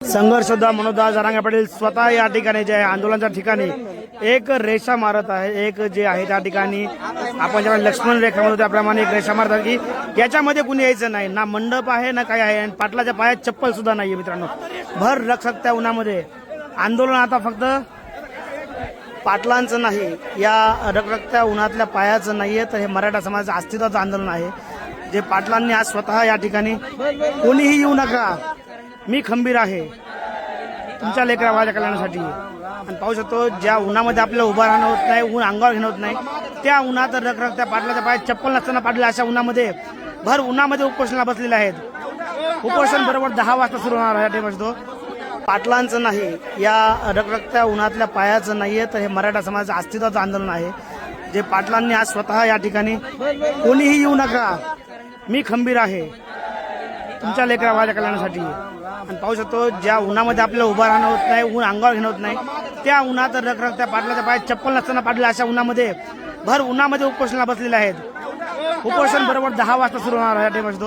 संघर्ष योद्धा मनोजदास जरांगे पाटील स्वतः या ठिकाणी जे आहे आंदोलनाच्या ठिकाणी एक रेषा मारत आहे। एक जे आहे त्या ठिकाणी आपण जेव्हा लक्ष्मण रेखा म्हणतो त्याप्रमाणे एक रेषा मारतात की याच्यामध्ये कुणी यायचं नाही, ना मंडप आहे ना काय आहे, आणि पाटलाच्या पायात चप्पल सुद्धा नाहीये। मित्रांनो, भर रखरखत्या उन्हामध्ये आंदोलन आता फक्त पाटलांचं नाही, या रखरखत्या उन्हातल्या पायाचं नाहीये, तर हे मराठा समाजाचं अस्तित्वाचं आंदोलन आहे जे पाटलांनी आज स्वतः या ठिकाणी कोणीही येऊ नका, मी खंबीर आहे तुमच्या लेकरा माझ्या कल्याणासाठी। आणि पाहू शकतो ज्या उन्हामध्ये आपल्याला उभं राहणं होत नाही, ऊन अंगावर घेणं होत नाही, त्या उन्हात रखरखत्या पाटलाच्या पायात चप्पल नसताना पाटला अशा उन्हामध्ये भर उन्हामध्ये उपोषणाला बसलेले आहेत। उपोषण बरोबर 10 वाजता सुरू होणार आहे। या ठिकाणी पाटलांचं नाही, या रखरखत्या उन्हातल्या पायाचं नाहीये, तर हे मराठा समाजाचं अस्तित्वाचं आंदोलन आहे जे पाटलांनी आज स्वतः या ठिकाणी कोणीही येऊ नका, मी खंबीर आहे तुमच्या लेकरा माझ्या कल्याणासाठी। आणि पाहू शकतो ज्या उन्हामध्ये आपल्याला उभं राहणं होत नाही, ऊन अंगावर घेणं होत नाही, त्या उन्हात रखरखत्या पाटलाच्या पायात चप्पल नसताना पाटला अशा उन्हामध्ये भर उन्हामध्ये उपोषणाला बसलेले आहेत। उपोषण बरोबर 10 वाजता सुरू होणार आहे। या ठिकाणी